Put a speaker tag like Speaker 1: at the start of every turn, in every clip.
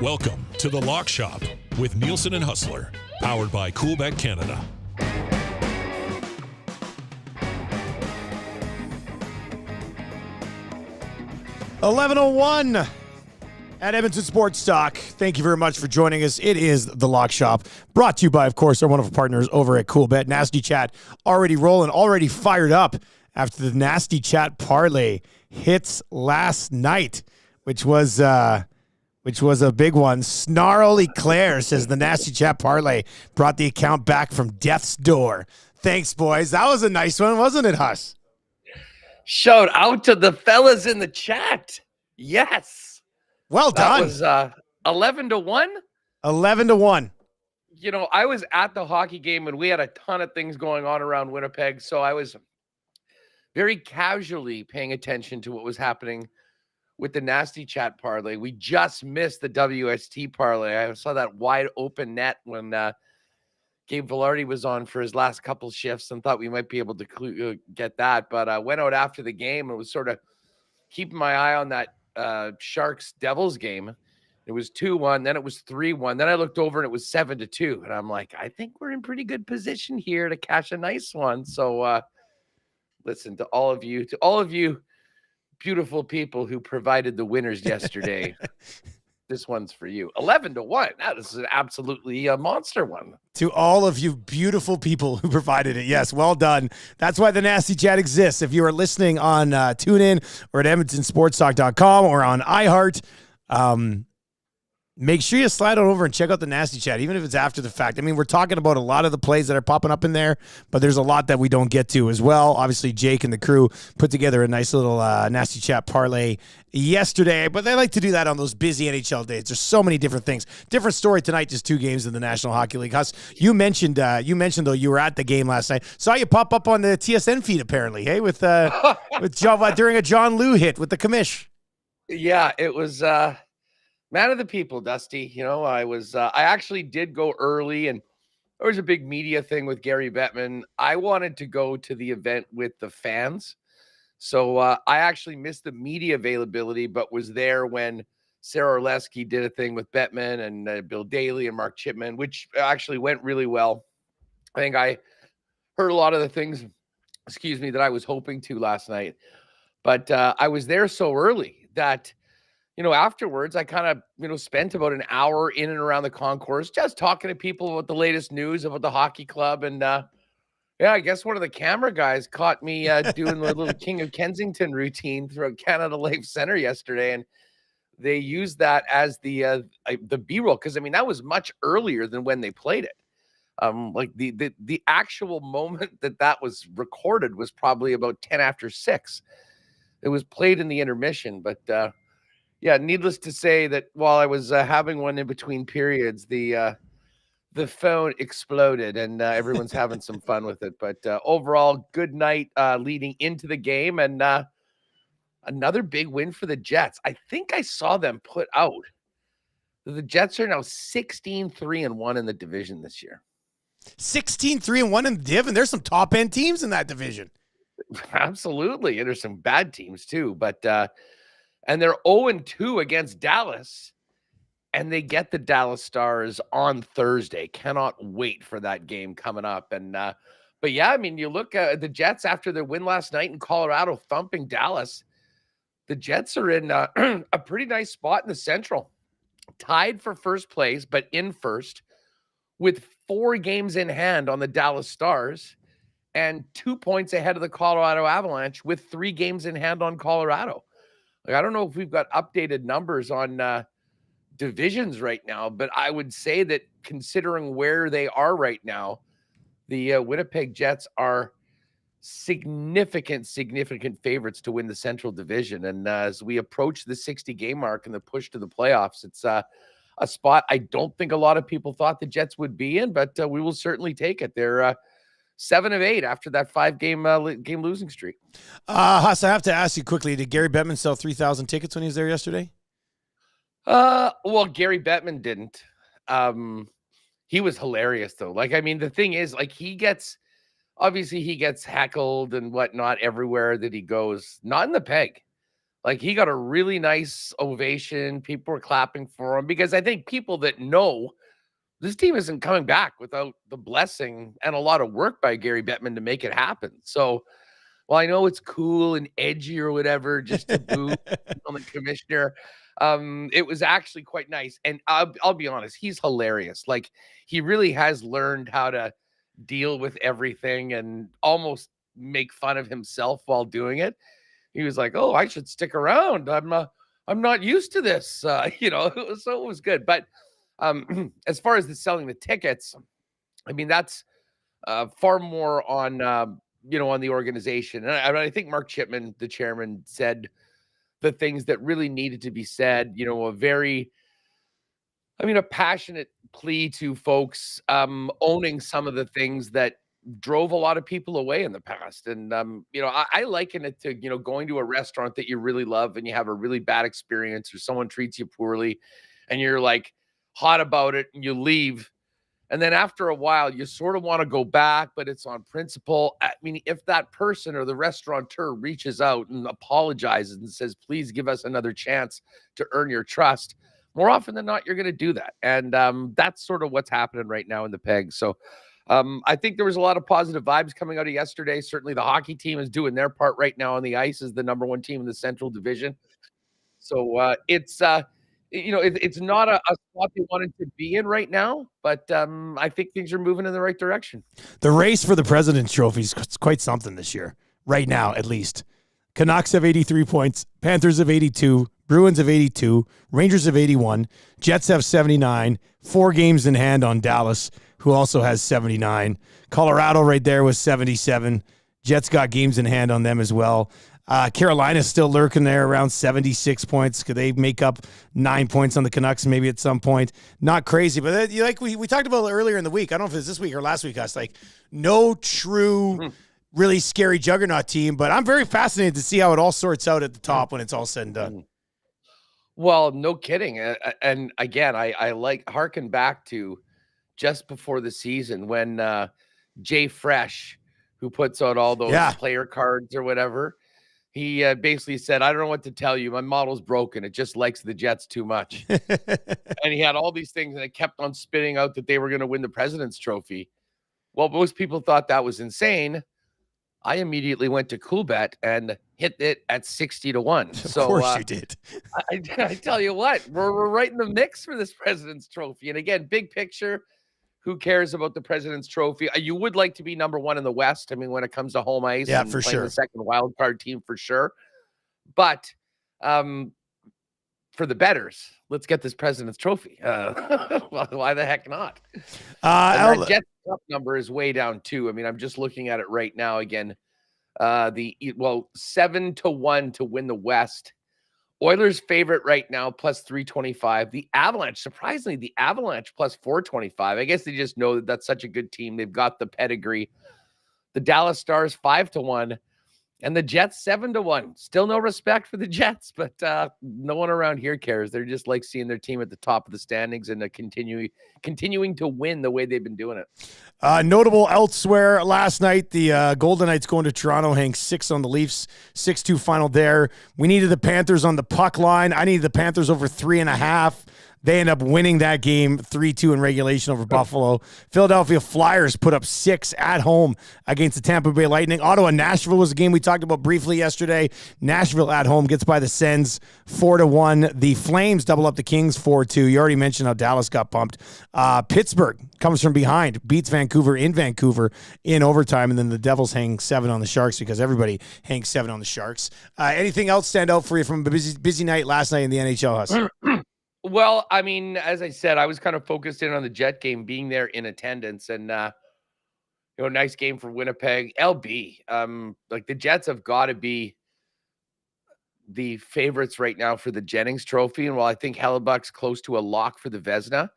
Speaker 1: Welcome to The Lock Shop with Nielson and Hustler, powered by Coolbet Canada.
Speaker 2: $11:01 at Edmonton Sports Talk. Thank you very much for joining us. It is The Lock Shop, brought to you by, of course, our wonderful partners over at Coolbet. Nasty Chat already rolling, already fired up after the Nasty Chat parlay hits last night, which was a big one. Snarly Claire says the Nasty Chat parlay brought the account back from death's door. Thanks, boys. That was a nice one, wasn't it, Huss?
Speaker 3: Shout out to the fellas in the chat. Yes.
Speaker 2: Well done.
Speaker 3: That was 11-1.
Speaker 2: 11-1.
Speaker 3: You know, I was at the hockey game and we had a ton of things going on around Winnipeg. So I was very casually paying attention to what was happening with the Nasty Chat parlay. We just missed the WST parlay. I saw that wide open net when Gabe Velarde was on for his last couple shifts and thought we might be able to get that. But I went out after the game and was sort of keeping my eye on that Sharks-Devils game. It was 2-1, then it was 3-1. Then I looked over and it was 7-2. And I'm like, I think we're in pretty good position here to cash a nice one. So listen, to all of you beautiful people who provided the winners yesterday. This one's for you. 11-1. That is absolutely a monster one.
Speaker 2: To all of you beautiful people who provided it. Yes, well done. That's why the Nasty Chat exists. If you are listening on TuneIn or at EdmontonSportsTalk.com or on iHeart, make sure you slide on over and check out the Nasty Chat, even if it's after the fact. I mean, we're talking about a lot of the plays that are popping up in there, but there's a lot that we don't get to as well. Obviously, Jake and the crew put together a nice little Nasty Chat parlay yesterday, but they like to do that on those busy NHL days. There's so many different things. Different story tonight, just 2 games in the National Hockey League. Huss, you mentioned though you were at the game last night. Saw you pop up on the TSN feed apparently, hey, with John during a John Lou hit with the commish.
Speaker 3: Yeah, it was man of the people, Dusty. You know, I actually did go early, and there was a big media thing with Gary Bettman. I wanted to go to the event with the fans. So I actually missed the media availability, but was there when Sarah Orlesky did a thing with Bettman and Bill Daly and Mark Chipman, which actually went really well. I think I heard a lot of the things, that I was hoping to last night. But I was there so early that, afterwards, I kind of, spent about an hour in and around the concourse, just talking to people about the latest news about the hockey club. And I guess one of the camera guys caught me doing the little King of Kensington routine throughout Canada Life Center yesterday. And they used that as the B-roll. Cause that was much earlier than when they played it. Like the actual moment that was recorded was probably about 10 after 6. It was played in the intermission, but yeah, needless to say that while I was having one in between periods, the phone exploded and everyone's having some fun with it. But overall, good night leading into the game, and another big win for the Jets. I think I saw them put out the Jets are now 16-3-1 in the division this year. 16-3-1
Speaker 2: in the div, and there's some top end teams in that division.
Speaker 3: Absolutely, and there's some bad teams too, but and they're 0-2 against Dallas, and they get the Dallas Stars on Thursday. Cannot wait for that game coming up. And but yeah, you look at the Jets after their win last night in Colorado, thumping Dallas. The Jets are in a pretty nice spot in the Central, tied for first place, but in first with 4 games in hand on the Dallas Stars, and 2 points ahead of the Colorado Avalanche with 3 games in hand on Colorado. Like, I don't know if we've got updated numbers on divisions right now, but I would say that considering where they are right now, the Winnipeg Jets are significant favorites to win the Central Division. And as we approach the 60-game mark and the push to the playoffs, it's a spot I don't think a lot of people thought the Jets would be in, but we will certainly take it. They're 7 of 8 after that 5-game game losing streak.
Speaker 2: Huss, I have to ask you quickly, did Gary Bettman sell 3,000 tickets when he was there yesterday?
Speaker 3: Well, Gary Bettman didn't. He was hilarious though. Like, the thing is, like, he gets heckled and whatnot everywhere that he goes, not in the Peg. Like, he got a really nice ovation. People were clapping for him because I think people that know this team isn't coming back without the blessing and a lot of work by Gary Bettman to make it happen. So, well, I know it's cool and edgy or whatever just to boo on the commissioner. It was actually quite nice. And I'll be honest, he's hilarious. Like, he really has learned how to deal with everything and almost make fun of himself while doing it. He was like, "Oh, I should stick around. I'm not used to this." So it was good. But as far as the selling the tickets, I mean, that's far more on on the organization. And I think Mark Chipman, the chairman, said the things that really needed to be said. A passionate plea to folks owning some of the things that drove a lot of people away in the past. And, I liken it to, going to a restaurant that you really love and you have a really bad experience or someone treats you poorly and you're like hot about it and you leave. And then after a while, you sort of want to go back, but it's on principle. I mean, if that person or the restaurateur reaches out and apologizes and says, please give us another chance to earn your trust, more often than not, you're going to do that. And that's sort of what's happening right now in the Peg. So I think there was a lot of positive vibes coming out of yesterday. Certainly the hockey team is doing their part right now on the ice as the number one team in the Central Division. So it's not a spot they wanted to be in right now, but I think things are moving in the right direction.
Speaker 2: The race for the President's Trophy is quite something this year, right now at least. Canucks have 83 points, Panthers have 82, Bruins have 82, Rangers have 81, Jets have 79, 4 games in hand on Dallas, who also has 79. Colorado right there with 77. Jets got games in hand on them as well. Carolina's still lurking there around 76 points. Could they make up 9 points on the Canucks maybe at some point? Not crazy, but we talked about earlier in the week. I don't know if it was this week or last week. I was like, no true, really scary juggernaut team, but I'm very fascinated to see how it all sorts out at the top when it's all said and done.
Speaker 3: Well, no kidding. And again, I like harken back to just before the season when Jay Fresh, who puts out all those player cards or whatever, he basically said, I don't know what to tell you. My model's broken. It just likes the Jets too much. And he had all these things, and it kept on spitting out that they were going to win the President's Trophy. Well, most people thought that was insane. I immediately went to CoolBet and hit it at 60-1.
Speaker 2: Of course you did.
Speaker 3: I tell you what, we're right in the mix for this President's Trophy. And again, big picture, who cares about the President's Trophy? You would like to be number one in the West. I mean, when it comes to home ice,
Speaker 2: yeah,
Speaker 3: and
Speaker 2: for
Speaker 3: playing
Speaker 2: sure,
Speaker 3: the second wild card team for sure. But for the bettors, let's get this President's Trophy. Why the heck not? That Jets Cup number is way down too. I mean, I'm just looking at it right now again. 7-1 to win the West. Oilers favorite right now, plus 325. The Avalanche, surprisingly, the Avalanche plus 425. I guess they just know that that's such a good team. They've got the pedigree. The Dallas Stars 5-1, and the Jets 7-1. Still no respect for the Jets, but no one around here cares. They're just like seeing their team at the top of the standings and continuing to win the way they've been doing it.
Speaker 2: Notable elsewhere last night, the Golden Knights going to Toronto, hang 6 on the Leafs, 6-2 final there. We needed the Panthers on the puck line. I needed the Panthers over 3.5. They end up winning that game 3-2 in regulation over Buffalo. Philadelphia Flyers put up 6 at home against the Tampa Bay Lightning. Ottawa-Nashville was a game we talked about briefly yesterday. Nashville at home gets by the Sens 4-1. The Flames double up the Kings 4-2. You already mentioned how Dallas got pumped. Pittsburgh comes from behind, beats Vancouver in overtime, and then the Devils hang 7 on the Sharks because everybody hangs 7 on the Sharks. Anything else stand out for you from a busy night last night in the NHL, Huss?
Speaker 3: Well, I mean, as I said, I was kind of focused in on the Jet game, being there in attendance, and nice game for Winnipeg. LB, like the Jets have got to be the favorites right now for the Jennings Trophy, and while I think Hellebuck's close to a lock for the Vezina,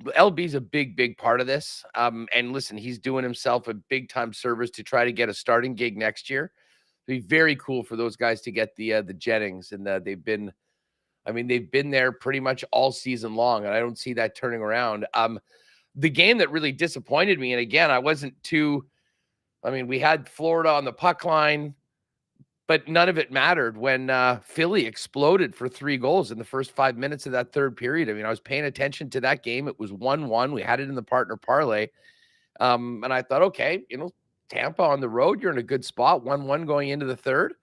Speaker 3: LB's a big part of this. And listen, he's doing himself a big time service to try to get a starting gig next year. It'd be very cool for those guys to get the Jennings, and they've been there pretty much all season long, and I don't see that turning around. The game that really disappointed me, and again, we had Florida on the puck line. But none of it mattered when Philly exploded for 3 goals in the first 5 minutes of that third period. I mean, I was paying attention to that game. It was 1-1. We had it in the partner parlay. And I thought, okay, Tampa on the road, you're in a good spot, 1-1 going into the third.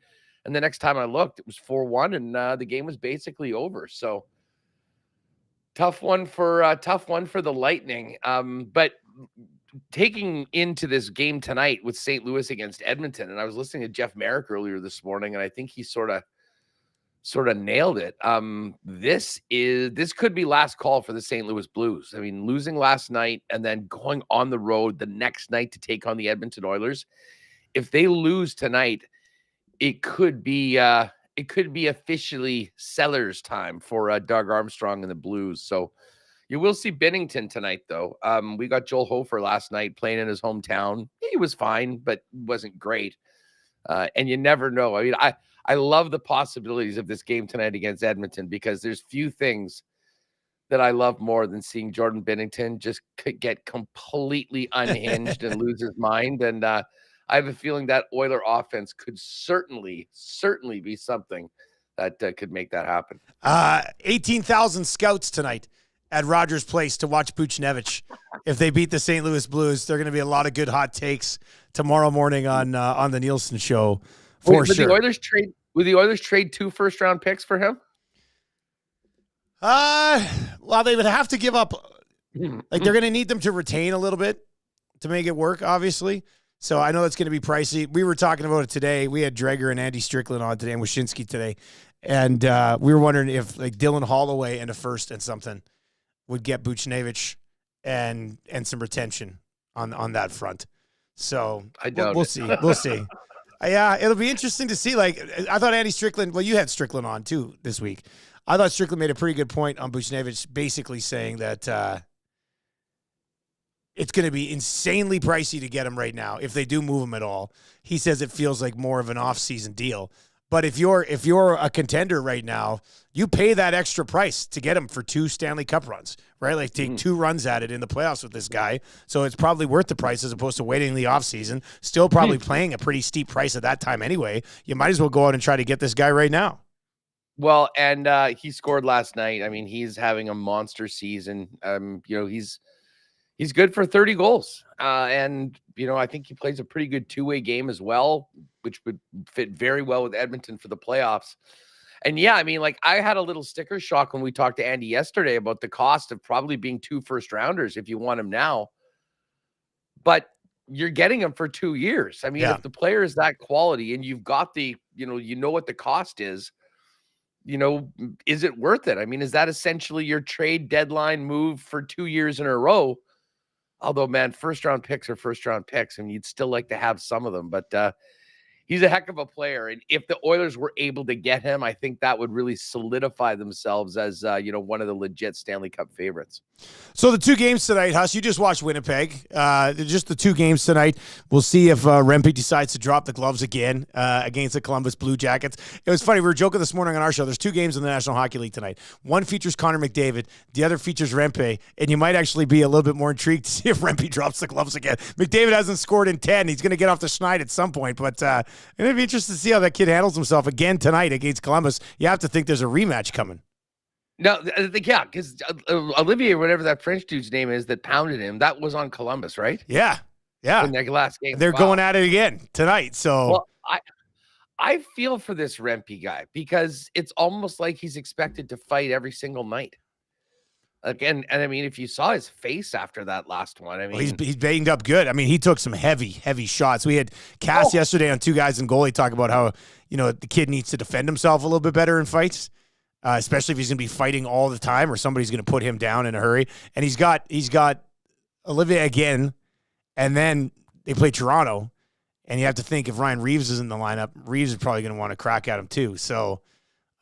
Speaker 3: And the next time I looked, it was 4-1, and the game was basically over. So tough one for the Lightning. But taking into this game tonight with St. Louis against Edmonton, and I was listening to Jeff Merrick earlier this morning, and I think he sort of nailed it. This could be last call for the St. Louis Blues. I mean, losing last night and then going on the road the next night to take on the Edmonton Oilers. If they lose tonight, it could be officially seller's time for Doug Armstrong and the Blues. So you will see Binnington tonight, though. We got Joel Hofer last night playing in his hometown. He was fine, but wasn't great. And you never know. I mean, I love the possibilities of this game tonight against Edmonton, because there's few things that I love more than seeing Jordan Binnington just get completely unhinged and lose his mind. And I have a feeling that Oiler offense could certainly be something that could make that happen.
Speaker 2: 18,000 scouts tonight at Rogers Place to watch Buchnevich. If they beat the St. Louis Blues, there are going to be a lot of good hot takes tomorrow morning on the Nielson show for sure.
Speaker 3: Would the Oilers trade 2 first-round picks for him?
Speaker 2: Well, they would have to give up. Like, they're going to need them to retain a little bit to make it work, obviously. So I know that's going to be pricey. We were talking about it today. We had Dreger and Andy Strickland on today and Wyshynski today. And we were wondering if, like, Dylan Holloway and a first and something would get Buchnevich and some retention on that front. So we'll see. We'll see. Yeah, it'll be interesting to see. Like, I thought Andy Strickland, well, you had Strickland on too this week. I thought Strickland made a pretty good point on Buchnevich, basically saying that it's going to be insanely pricey to get him right now if they do move him at all. He says it feels like more of an off-season deal. But if you're a contender right now, you pay that extra price to get him for 2 Stanley Cup runs, right? Like, take 2 runs at it in the playoffs with this guy. So it's probably worth the price as opposed to waiting the offseason. Still probably paying a pretty steep price at that time anyway. You might as well go out and try to get this guy right now.
Speaker 3: Well, and he scored last night. I mean, he's having a monster season. He's good for 30 goals. And, I think he plays a pretty good 2-way game as well, which would fit very well with Edmonton for the playoffs. And yeah, I mean, like, I had a little sticker shock when we talked to Andy yesterday about the cost of probably being 2 first-rounders if you want him now. But you're getting him for 2 years. I mean, if the player is that quality and you've got the, you know what the cost is, is it worth it? I mean, is that essentially your trade deadline move for 2 years in a row? Although, man, first-round picks are first-round picks, and you'd still like to have some of them. But he's a heck of a player. And if the Oilers were able to get him, I think that would really solidify themselves as, one of the legit Stanley Cup favorites.
Speaker 2: So the 2 games tonight, Huss, you just watched Winnipeg. Just the 2 games tonight. We'll see if Rempe decides to drop the gloves again against the Columbus Blue Jackets. It was funny. We were joking this morning on our show. There's 2 games in the National Hockey League tonight. One features Connor McDavid. The other features Rempe. And you might actually be a little bit more intrigued to see if Rempe drops the gloves again. McDavid hasn't scored in 10. He's going to get off the schneid at some point. But it'd be interesting to see how that kid handles himself again tonight against Columbus. You have to think there's a rematch coming.
Speaker 3: No, yeah, because Olivier, whatever that French dude's name is that pounded him, that was on Columbus, right?
Speaker 2: Yeah.
Speaker 3: In their last game.
Speaker 2: They're going at it again tonight. So,
Speaker 3: well, I feel for this Rempe guy because it's almost like he's expected to fight every single night. Again, and I mean, if you saw his face after that last one, I mean,
Speaker 2: he's banged up good. I mean, he took some heavy shots. We had Cass yesterday on 2 Guys in Goalie talk about how the kid needs to defend himself a little bit better in fights. Especially if he's going to be fighting all the time or somebody's going to put him down in a hurry. And he's got Olivier again, and then they play Toronto, and you have to think if Ryan Reeves is in the lineup, Reeves is probably going to want to crack at him too. So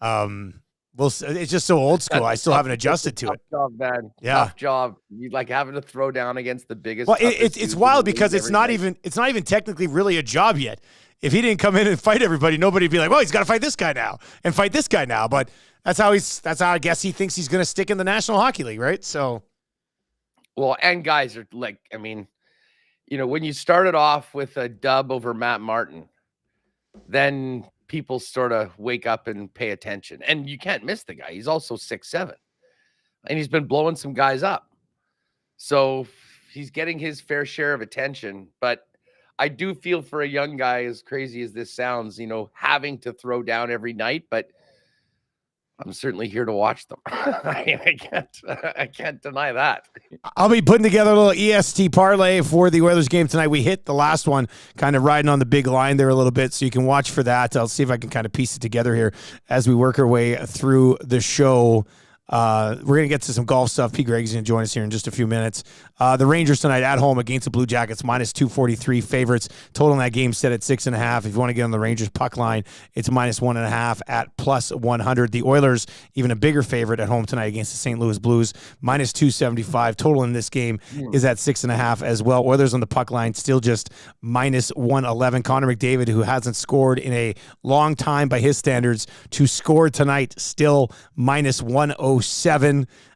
Speaker 2: it's just so old school. I still haven't adjusted to it.
Speaker 3: Tough job, man.
Speaker 2: Yeah.
Speaker 3: Tough job. You like having to throw down against the biggest.
Speaker 2: Well, it's wild because it's not even technically really a job yet. If he didn't come in and fight everybody, nobody'd be like, well, he's got to fight this guy now and fight this guy now. But that's how I guess he thinks he's going to stick in the National Hockey League, right? So,
Speaker 3: well, and guys are like, I mean, when you started off with a dub over Matt Martin, then people sort of wake up and pay attention. And you can't miss the guy. He's also 6'7", and he's been blowing some guys up. So he's getting his fair share of attention. But I do feel for a young guy, as crazy as this sounds, having to throw down every night. But I'm certainly here to watch them. I can't deny that.
Speaker 2: I'll be putting together a little EST parlay for the Oilers game tonight. We hit the last one, kind of riding on the big line there a little bit, so you can watch for that. I'll see if I can kind of piece it together here as we work our way through the show. We're going to get to some golf stuff. P. Greg's going to join us here in just a few minutes. The Rangers tonight at home against the Blue Jackets, minus 243 favorites. Total in that game set at 6.5. If you want to get on the Rangers puck line, it's minus 1.5 at plus 100. The Oilers, even a bigger favorite at home tonight against the St. Louis Blues, minus 275. Total in this game is at 6.5 as well. Oilers on the puck line still just minus 111. Connor McDavid, who hasn't scored in a long time by his standards, to score tonight, still minus 107.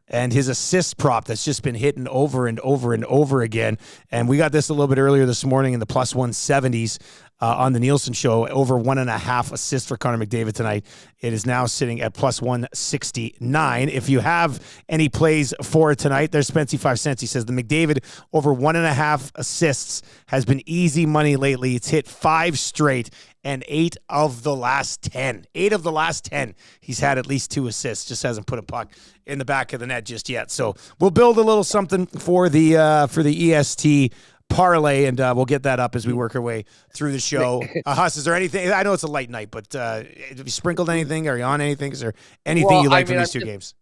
Speaker 2: And his assist prop that's just been hitting over and over and over again. And we got this a little bit earlier this morning in the plus 170s on the Nielson show. Over 1.5 assists for Connor McDavid tonight. It is now sitting at plus 169. If you have any plays for it tonight, there's Spency 5 cents. He says the McDavid over 1.5 assists has been easy money lately. It's hit 5 straight. And 8 of the last 10. 8 of the last 10, he's had at least 2 assists. Just hasn't put a puck in the back of the net just yet. So we'll build a little something for the EST parlay, and we'll get that up as we work our way through the show. Huss, is there anything? I know it's a light night, but have you sprinkled anything? Are you on anything? Is there anything you like from these 2 games?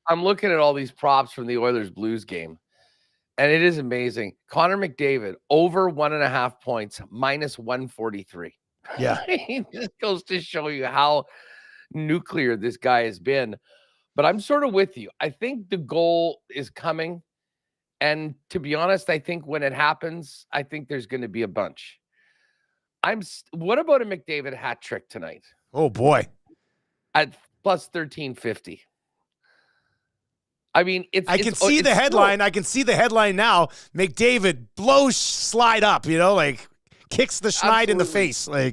Speaker 3: I'm looking at all these props from the Oilers Blues game, and it is amazing. Connor McDavid over 1.5 points, minus 143.
Speaker 2: Yeah.
Speaker 3: It just goes to show you how nuclear this guy has been. But I'm sort of with you. I think the goal is coming. And to be honest, I think when it happens, I think there's going to be a bunch. What about a McDavid hat trick tonight?
Speaker 2: Oh, boy.
Speaker 3: At plus 1350. I mean,
Speaker 2: I can see the headline. I can see the headline now. McDavid blows slide up, like kicks the schneid in the face. I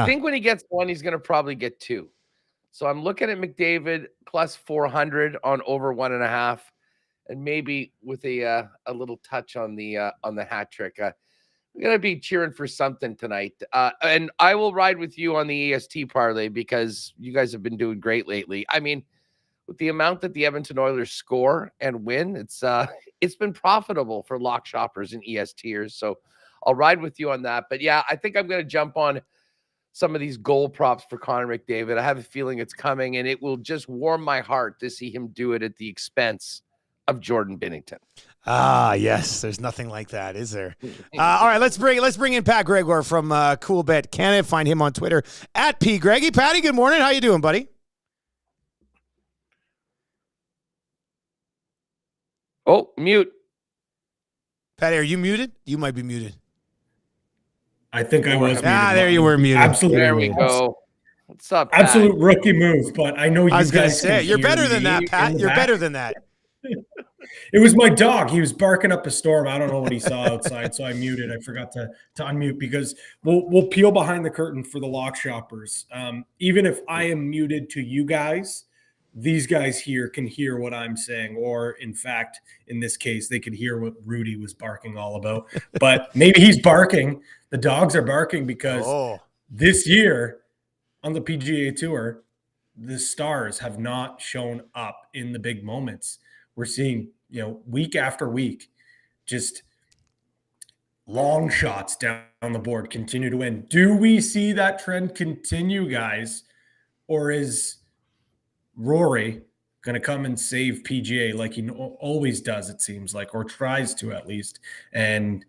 Speaker 3: think when he gets 1, he's going to probably get 2. So I'm looking at McDavid plus 400 on over 1.5, and maybe with a little touch on the hat trick. We're going to be cheering for something tonight. And I will ride with you on the EST parlay because you guys have been doing great lately. I mean, with the amount that the Edmonton Oilers score and win, it's been profitable for lock shoppers and ESTers. So I'll ride with you on that. But yeah, I think I'm going to jump on some of these goal props for Connor McDavid. I have a feeling it's coming, and it will just warm my heart to see him do it at the expense of Jordan Binnington.
Speaker 2: Ah, yes. There's nothing like that, is there? All right, let's bring in Pat Gregoire from Cool Bet Canada. Find him on Twitter at P. Greggy. Patty, good morning. How you doing, buddy?
Speaker 3: Oh, mute.
Speaker 2: Patty, are you muted? You might be muted.
Speaker 4: I think I was muted.
Speaker 2: There you were muted.
Speaker 4: Absolutely.
Speaker 3: There we go. What's up, Pat?
Speaker 4: Absolute rookie move, but I know you guys.
Speaker 2: I was going to say, you're
Speaker 4: hear
Speaker 2: better than
Speaker 4: me
Speaker 2: that, Pat. You're
Speaker 4: back.
Speaker 2: better than that.
Speaker 4: It was my dog. He was barking up a storm. I don't know what he saw outside, so I muted. I forgot to unmute because we'll peel behind the curtain for the lock shoppers. Even if I am muted to you guys, these guys here can hear what I'm saying, or in fact, in this case, they could hear what Rudy was barking all about. But maybe he's barking. The dogs are barking because this year on the PGA Tour, the stars have not shown up in the big moments. We're seeing, week after week, just long shots down the board continue to win. Do we see that trend continue, guys? Or is Rory going to come and save PGA like he always does, it seems like, or tries to at least, and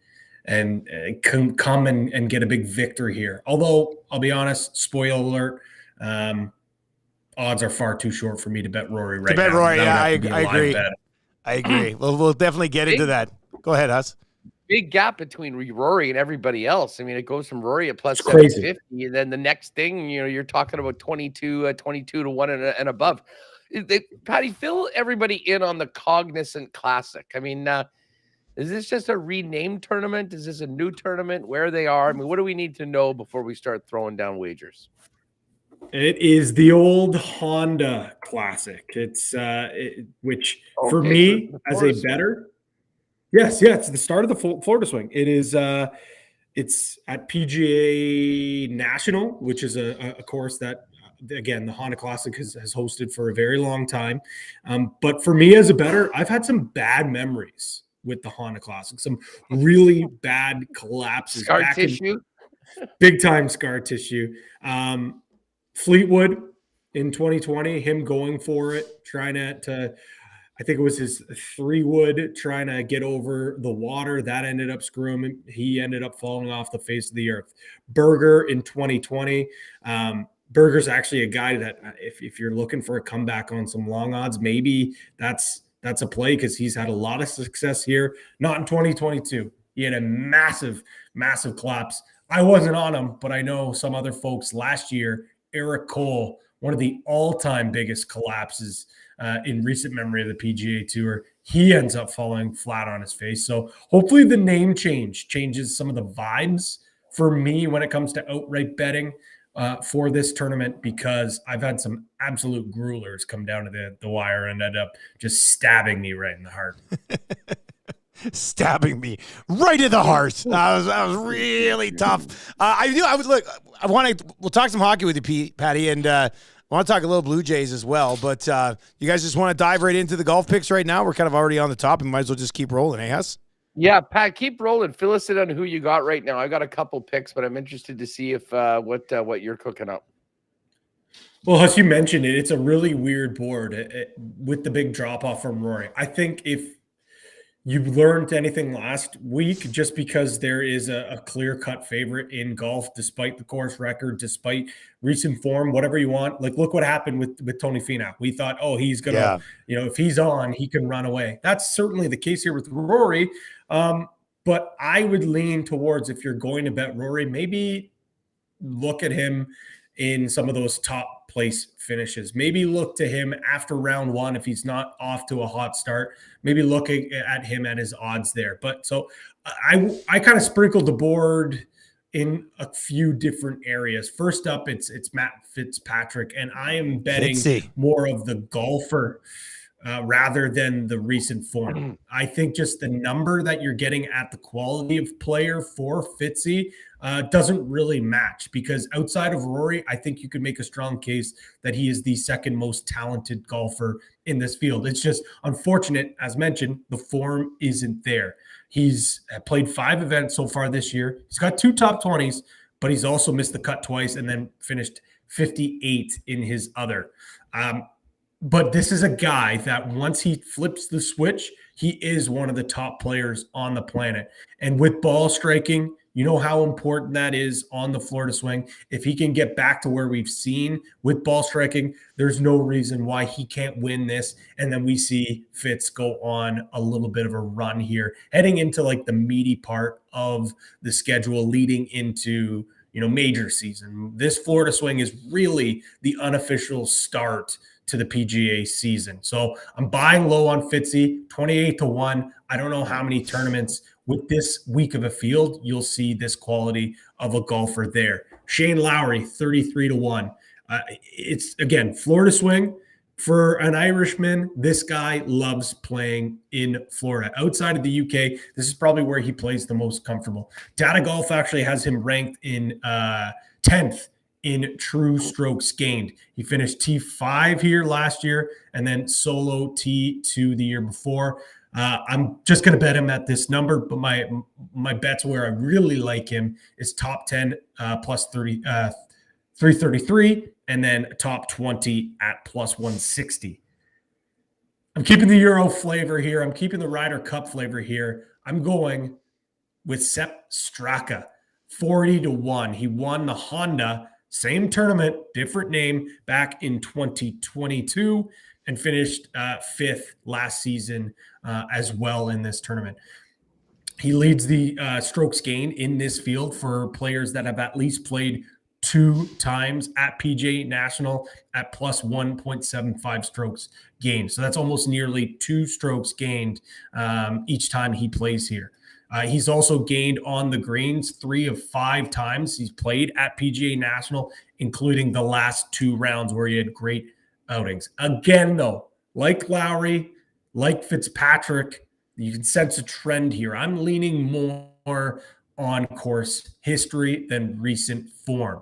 Speaker 4: come and get a big victory here? Although, I'll be honest, spoiler alert, odds are far too short for me to bet Rory right now.
Speaker 2: To bet Rory, yeah, I agree.
Speaker 4: Bet.
Speaker 2: I agree. We'll definitely get into that. Go ahead, Huss.
Speaker 3: Big gap between Rory and everybody else. I mean, it goes from Rory at plus 750, and then the next thing, you're talking about 22 to 1 and above. Patty, fill everybody in on the Cognizant Classic. I mean, is this just a renamed tournament? Is this a new tournament? Where they are? I mean, what do we need to know before we start throwing down wagers?
Speaker 4: It is the old Honda Classic. It's which for
Speaker 3: Okay, so
Speaker 4: me
Speaker 3: the
Speaker 4: as a
Speaker 3: Florida Swing.
Speaker 4: better, yes, yeah, it's the start of the Florida Swing. It is. It's at PGA National, which is a course that, again, the Honda Classic has hosted for a very long time. But for me as a better, I've had some bad memories with the Honda Classic, some really bad collapses
Speaker 3: Scar
Speaker 4: back in
Speaker 3: tissue.
Speaker 4: big time scar tissue. Fleetwood in 2020, him going for it, trying to I think it was his 3-wood trying to get over the water. That ended up screwing him. He ended up falling off the face of the earth. Berger in 2020. Berger's actually a guy that if you're looking for a comeback on some long odds, maybe that's a play because he's had a lot of success here. Not in 2022. He had a massive, massive collapse. I wasn't on him, but I know some other folks last year. Eric Cole, one of the all-time biggest collapses in recent memory of the PGA Tour. He ends up falling flat on his face. So hopefully the name changes some of the vibes for me when it comes to outright betting for this tournament, because I've had some absolute gruelers come down to the wire and end up just stabbing me right in the heart.
Speaker 2: Stabbing me right in the heart. That was really tough. We'll talk some hockey with you, Patty, and I want to talk a little Blue Jays as well. But you guys just want to dive right into the golf picks right now? We're kind of already on the top and might as well just keep rolling, eh, Hess?
Speaker 3: Yeah, Pat, keep rolling. Fill us in on who you got right now. I got a couple picks, but I'm interested to see if what you're cooking up.
Speaker 4: Well, as you mentioned it's a really weird board with the big drop off from Rory. I think if you learned anything last week, just because there is a clear-cut favorite in golf, despite the course record, despite recent form, whatever you want. Like, look what happened with Tony Finau. We thought, he's going to, if he's on, he can run away. That's certainly the case here with Rory. But I would lean towards, if you're going to bet Rory, maybe look at him in some of those top place finishes. Maybe look to him after round one if he's not off to a hot start. Maybe look at him at his odds there. But so I kind of sprinkled the board in a few different areas. First up, it's Matt Fitzpatrick, and I am betting more of the golfer rather than the recent form. I think just the number that you're getting at the quality of player for Fitzy doesn't really match, because outside of Rory, I think you could make a strong case that he is the second most talented golfer in this field. It's just unfortunate, as mentioned, the form isn't there. He's played 5 events so far this year. He's got 2 top 20s, but he's also missed the cut twice and then finished 58 in his other. But this is a guy that once he flips the switch, he is one of the top players on the planet. And with ball striking, you know how important that is on the Florida Swing. If he can get back to where we've seen with ball striking, there's no reason why he can't win this. And then we see Fitz go on a little bit of a run here, heading into like the meaty part of the schedule leading into, major season. This Florida Swing is really the unofficial start to the PGA season. So I'm buying low on Fitzy, 28-1. I don't know how many tournaments with this weak of a field you'll see this quality of a golfer there. Shane Lowry, 33-1. It's, again, Florida Swing. For an Irishman, this guy loves playing in Florida. Outside of the UK, this is probably where he plays the most comfortable. Data Golf actually has him ranked in 10th in true strokes gained. He finished T5 here last year and then solo T2 the year before. I'm just going to bet him at this number, but my bets where I really like him is top 10 plus 333, and then top 20 at plus 160. I'm keeping the Euro flavor here. I'm keeping the Ryder Cup flavor here. I'm going with Sepp Straka, 40-1. He won the Honda, same tournament, different name, back in 2022 and finished 5th last season as well in this tournament. He leads the strokes gained in this field for players that have at least played 2 times at PGA National at plus 1.75 strokes gained. So that's almost nearly 2 strokes gained each time he plays here. He's also gained on the greens 3 of 5 times he's played at PGA National, including the last 2 rounds where he had great outings. Again, though, like Lowry, like Fitzpatrick, you can sense a trend here. I'm leaning more on course history than recent form.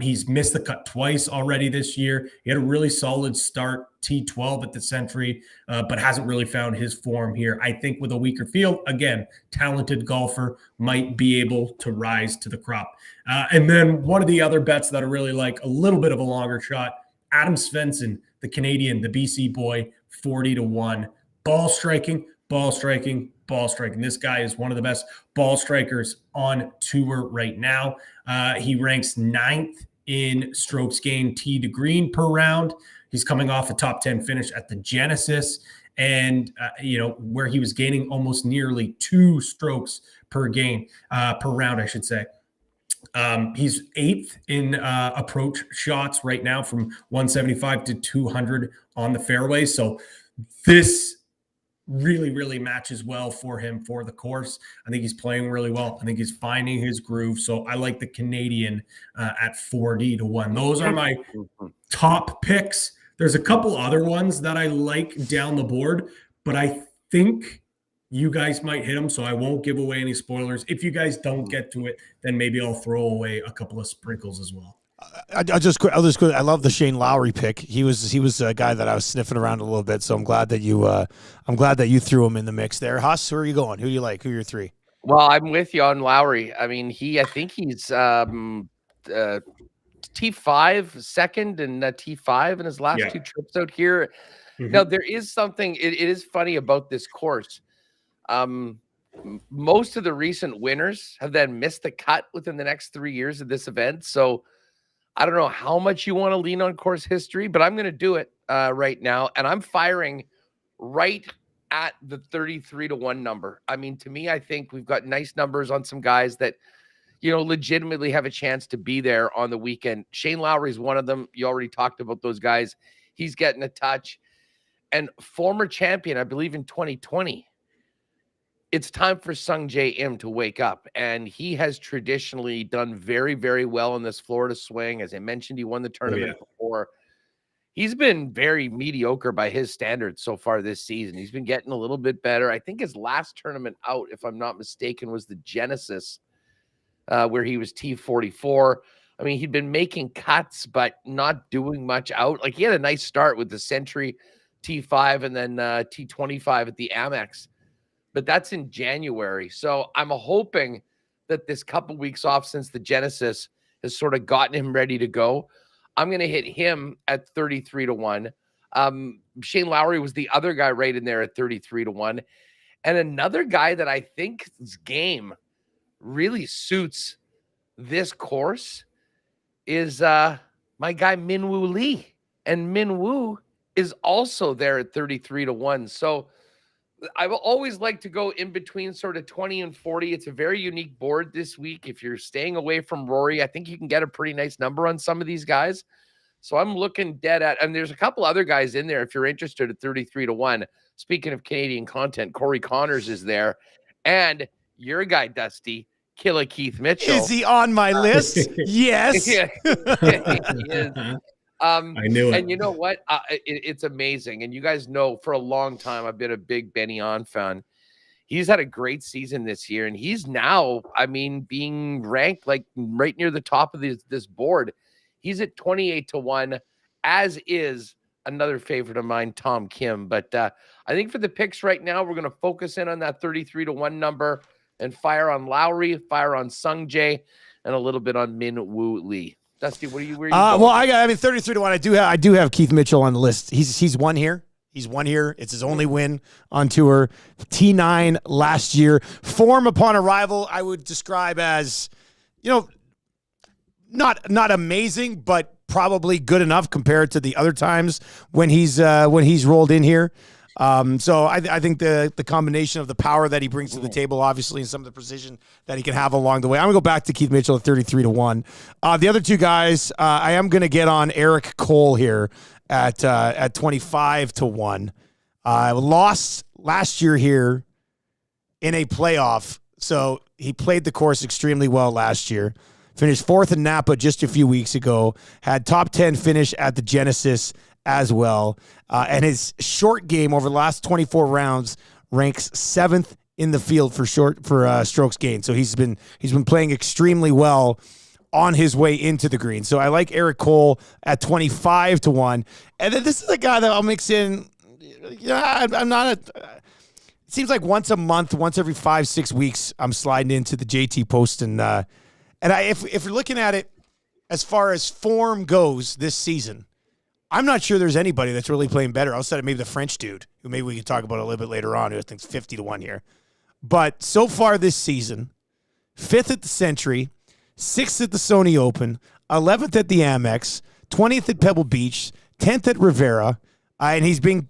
Speaker 4: He's missed the cut twice already this year. He had a really solid start, T12 at the Century, but hasn't really found his form here. I think with a weaker field, again, talented golfer might be able to rise to the crop. And then one of the other bets that I really like, a little bit of a longer shot, Adam Svensson, the Canadian, the BC boy, 40-1. Ball striking. This guy is one of the best ball strikers on tour right now. He ranks 9th in strokes gained tee to green per round. He's coming off a top 10 finish at the Genesis, and where he was gaining almost nearly 2 strokes per round, I should say. He's 8th in approach shots right now, from 175 to 200 on the fairway. So this really matches well for him for the course. I think he's playing really well. I think he's finding his groove. So I like the Canadian at 40-1. Those are my top picks. There's a couple other ones that I like down the board, but I think you guys might hit them, so I won't give away any spoilers. If you guys don't get to it, then maybe I'll throw away a couple of sprinkles as well.
Speaker 2: I'll just quit. I love the Shane Lowry pick. He was a guy that I was sniffing around a little bit, so I'm glad that you threw him in the mix there. Huss, who are you going? Who do you like? Who are your 3?
Speaker 3: Well, I'm with you on Lowry. I mean, I think he's T5 second and T5 in his last 2 trips out here. Mm-hmm. Now, there is something. It is funny about this course. Most of the recent winners have then missed the cut within the next 3 years of this event. So I don't know how much you want to lean on course history, but I'm going to do it right now. And I'm firing right at the 33-1 number. I mean, to me, I think we've got nice numbers on some guys that, legitimately have a chance to be there on the weekend. Shane Lowry is one of them. You already talked about those guys. He's getting a touch. And former champion, I believe in 2020, it's time for Sung J M to wake up. And he has traditionally done very, very well in this Florida swing. As I mentioned, he won the tournament before. He's been very mediocre by his standards so far this season. He's been getting a little bit better. I think his last tournament out, if I'm not mistaken, was the Genesis, where he was T44. I mean, he'd been making cuts, but not doing much out. Like, he had a nice start with the Century T5 and then T25 at the Amex. But that's in January. So I'm hoping that this couple weeks off since the Genesis has sort of gotten him ready to go. I'm going to hit him at 33-1. Shane Lowry was the other guy right in there at 33-1. And another guy that I think his game really suits this course is my guy Minwoo Lee. And Minwoo is also there at 33-1. So I will always like to go in between sort of 20 and 40. It's a very unique board this week. If you're staying away from Rory, I think you can get a pretty nice number on some of these guys. So I'm looking dead at, and there's a couple other guys in there if you're interested at 33-1. Speaking of Canadian content, Corey Connors is there. And your guy, Dusty, Killer Keith Mitchell.
Speaker 2: Is he on my list? Yes.
Speaker 3: He is.
Speaker 4: I knew it.
Speaker 3: And you know what? It's amazing. And you guys know for a long time, I've been a big Benny On fan. He's had a great season this year. And he's now, being ranked like right near the top of this board. He's at 28-1, as is another favorite of mine, Tom Kim. But I think for the picks right now, we're going to focus in on that 33-1 number and fire on Lowry, fire on Sung Jae, and a little bit on Min Woo Lee. Dusty, where are you going?
Speaker 2: Well, 33-1. I do have Keith Mitchell on the list. He's won here. He's won here. It's his only win on tour. T9 last year. Form upon arrival, I would describe as, not amazing, but probably good enough compared to the other times when he's rolled in here. So I think the combination of the power that he brings to the table, obviously, and some of the precision that he can have along the way. I'm going to go back to Keith Mitchell at 33-1. The other two guys, I am going to get on Eric Cole here at 25-1. Lost last year here in a playoff So he played the course extremely well last year. Finished 4th in Napa just a few weeks ago. Had top 10 finish at the Genesis as well. And his short game over the last 24 rounds ranks 7th in the field for strokes gained. So he's been playing extremely well on his way into the green. So I like Eric Cole at 25-1. And then this is a guy that I'll mix in. I'm not a. It seems like once a month, once every 5-6 weeks, I'm sliding into the JT Poston. If you're looking at it as far as form goes this season, I'm not sure there's anybody that's really playing better outside of maybe the French dude, who maybe we can talk about a little bit later on, who I think's 50-1 here. But so far this season, 5th at the Century, 6th at the Sony Open, 11th at the Amex, 20th at Pebble Beach, 10th at Rivera, and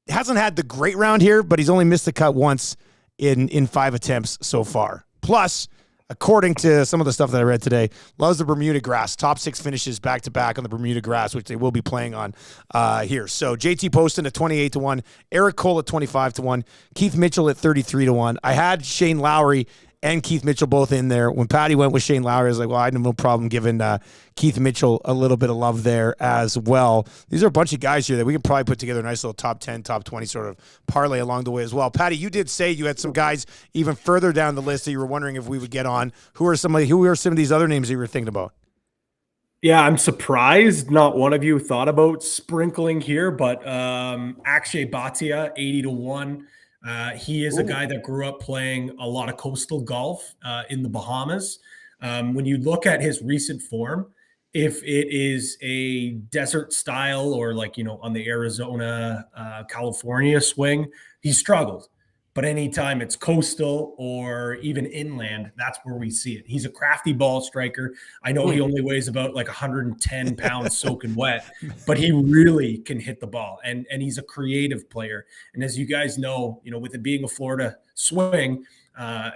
Speaker 2: hasn't had the great round here, but he's only missed the cut once in 5 attempts so far. Plus, according to some of the stuff that I read today, loves the Bermuda grass. Top 6 finishes back-to-back on the Bermuda grass, which they will be playing on here. So JT Poston at 28-1, Eric Cole at 25-1, Keith Mitchell at 33-1. I had Shane Lowry and Keith Mitchell both in there. When Patty went with Shane Lowry, I was like, well, I have no problem giving Keith Mitchell a little bit of love there as well. These are a bunch of guys here that we can probably put together a nice little top 10, top 20 sort of parlay along the way as well. Patty, you did say you had some guys even further down the list that you were wondering if we would get on. Who are some of these other names that you were thinking about?
Speaker 4: Yeah, I'm surprised not one of you thought about sprinkling here, but Akshay Bhatia, 80-1. He is a guy that grew up playing a lot of coastal golf in the Bahamas. When you look at his recent form, if it is a desert style or on the Arizona, California swing, he struggled. But anytime it's coastal or even inland, that's where we see it. He's a crafty ball striker. I know he only weighs about 110 pounds soaking wet, but he really can hit the ball. And he's a creative player. And as you guys know, with it being a Florida swing,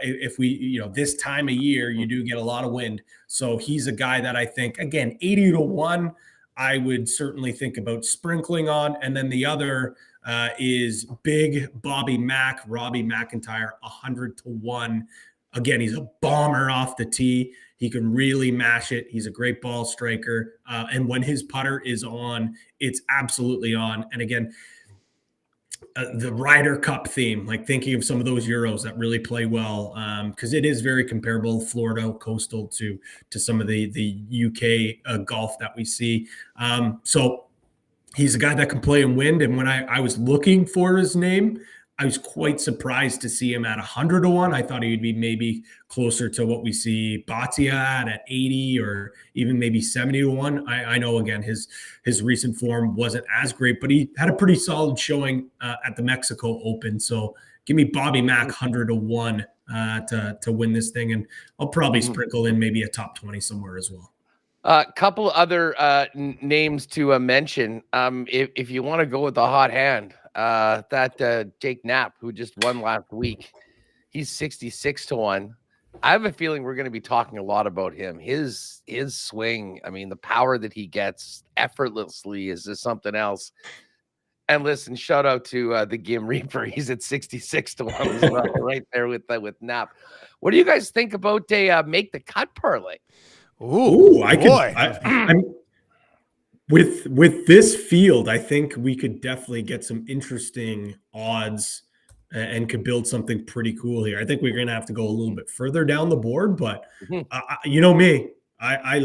Speaker 4: if we, this time of year, you do get a lot of wind. So he's a guy that I think, again, 80-1, I would certainly think about sprinkling on. And then the other is big Robbie McIntyre, 100-1. Again, he's a bomber off the tee. He can really mash it. He's a great ball striker. And when his putter is on, it's absolutely on. And again, the Ryder Cup theme, thinking of some of those Euros that really play well, because it is very comparable, Florida coastal to some of the UK golf that we see. So he's a guy that can play in wind. And when I was looking for his name, I was quite surprised to see him at 100-1. I thought he would be maybe closer to what we see Bhatia at 80 or even maybe 70-1. I know, again, his recent form wasn't as great, but he had a pretty solid showing at the Mexico Open. So give me Bobby Mack 100-1 to win this thing. And I'll probably sprinkle in maybe a top 20 somewhere as well.
Speaker 3: A couple other names to mention. If you want to go with the hot hand, that Jake Knapp, who just won last week, he's 66-1. I have a feeling we're going to be talking a lot about him. His swing, I mean, the power that he gets effortlessly is just something else. And listen, shout out to the Gim Reaper. He's at 66-1 as well, right there with Knapp. What do you guys think about a make the cut parlay?
Speaker 2: Ooh,
Speaker 4: I'm with this field, I think we could definitely get some interesting odds and could build something pretty cool here. I think we're going to have to go a little bit further down the board, but you know me, I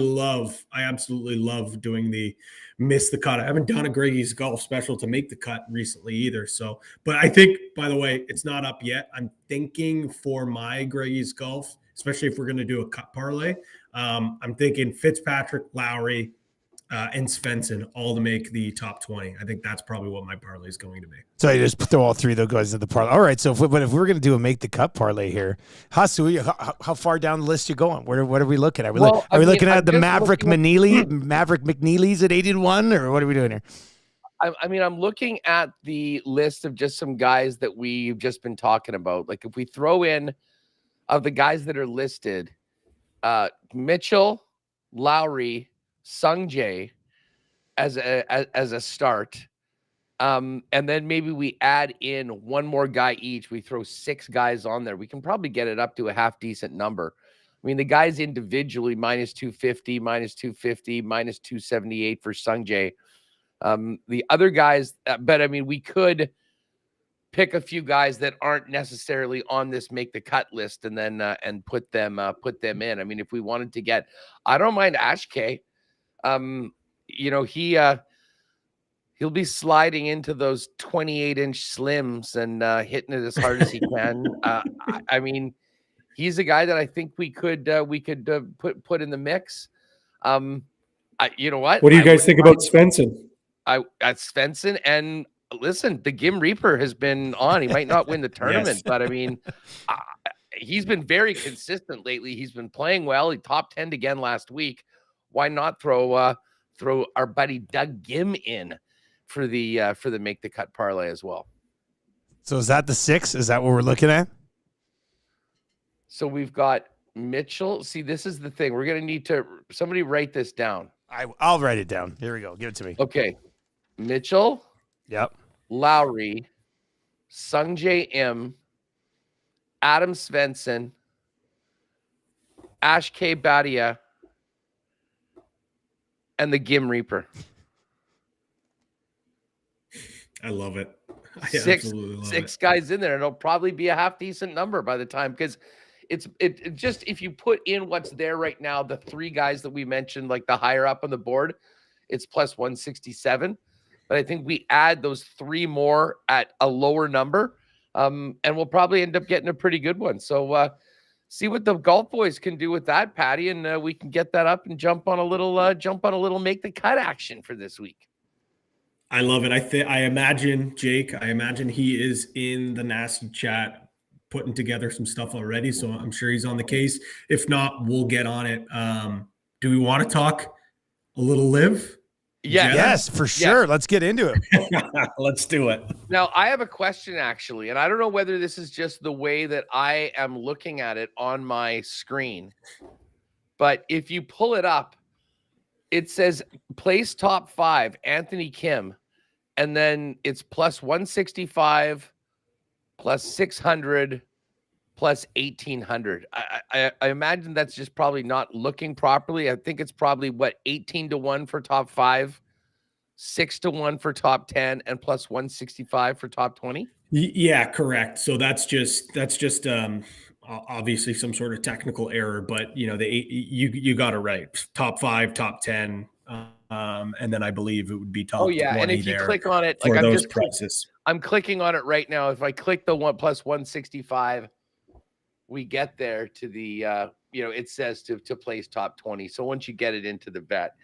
Speaker 4: absolutely love doing the miss the cut. I haven't done a Greggy's golf special to make the cut recently either. So, but I think, by the way, it's not up yet. I'm thinking for my Greggy's golf, especially if we're going to do a cut parlay, I'm thinking Fitzpatrick, Lowry, and Svensson all to make the top 20. I think that's probably what my parlay is going to be.
Speaker 2: So you just throw all three of those guys in the parlay. All right. So if we're going to do a make the cut parlay here, Hasu, how far down the list you going? What are we looking at? Are we looking at the Maverick McNeely's at 81, or what are we doing here?
Speaker 3: I'm looking at the list of just some guys that we've just been talking about. Like if we throw in of the guys that are listed, Mitchell, Lowry, Sungjae as a start. And then maybe we add in one more guy each. We throw 6 guys on there. We can probably get it up to a half decent number. I mean, the guys individually, minus 250, minus 250, minus 278 for Sungjae. The other guys, but I mean, we could pick a few guys that aren't necessarily on this make the cut list and then and put them in. I mean, if we wanted to get, I don't mind Ashke. You know, he'll be sliding into those 28-inch slims and hitting it as hard as he can. I mean, he's a guy that I think we could put in the mix. You know what?
Speaker 4: What do you guys think about Svensson?
Speaker 3: At Svensson, and listen, the Gim Reaper has been on. He might not win the tournament,
Speaker 2: Yes.
Speaker 3: but I mean, he's been very consistent lately. He's been playing well. He top 10 again last week. Why not throw our buddy Doug Gim in for the make the cut parlay as well?
Speaker 2: So is that the 6? Is that what we're looking at?
Speaker 3: So we've got Mitchell. See, this is the thing. We're going to need to somebody write this down.
Speaker 2: I'll write it down. Here we go. Give it to me.
Speaker 3: Okay. Mitchell,
Speaker 2: Yep.
Speaker 3: Lowry, Sungjae M, Adam Svensson, Ash K. Badia, and the Gim Reaper.
Speaker 4: I love it. I
Speaker 3: Six
Speaker 4: absolutely love it.
Speaker 3: guys in there, and it'll probably be a half decent number by the time, because it just, if you put in what's there right now, the 3 guys that we mentioned, like the higher up on the board, it's plus 167. But I think we add those 3 more at a lower number, and we'll probably end up getting a pretty good one. So see what the golf boys can do with that, Patty, and we can get that up and jump on a little make the cut action for this week.
Speaker 4: I love it. I imagine Jake. I imagine he is in the nasty chat, putting together some stuff already. So I'm sure he's on the case. If not, we'll get on it. Do we want to talk a little live?
Speaker 3: Yeah.
Speaker 2: Yes, for sure.
Speaker 3: Yeah.
Speaker 2: Let's get into it.
Speaker 4: Let's do it.
Speaker 3: Now, I have a question, actually, and I don't know whether this is just the way that I am looking at it on my screen, but if you pull it up, it says place top 5, Anthony Kim, and then it's plus 165, plus 600, plus 1,800. I imagine that's just probably not looking properly. I think it's probably 18-1 for top 5, 6-1 for top 10, and plus 165 for top 20.
Speaker 4: Yeah, correct. So that's just obviously some sort of technical error, but you got it right. Top 5, top 10, and then I believe it would be top.
Speaker 3: Oh yeah, and if you click on it,
Speaker 4: for
Speaker 3: like
Speaker 4: those prices,
Speaker 3: I'm clicking on it right now. If I click the 1 plus 165. We get there to the, it says to place top 20. So once you get it into the bet,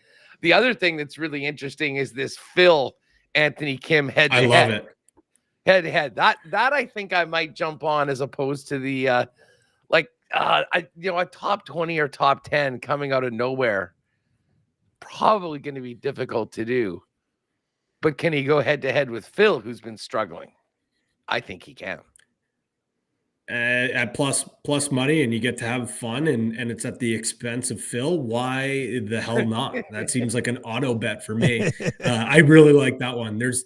Speaker 3: the other thing that's really interesting is this Phil Anthony Kim head to head.
Speaker 4: I love it.
Speaker 3: Head to head. That I think I might jump on, as opposed to the, a top 20 or top 10 coming out of nowhere. Probably going to be difficult to do. But can he go head to head with Phil, who's been struggling? I think he can.
Speaker 4: At plus money, and you get to have fun, and it's at the expense of Phil. Why the hell not? That seems like an auto bet for me. I really like that one. There's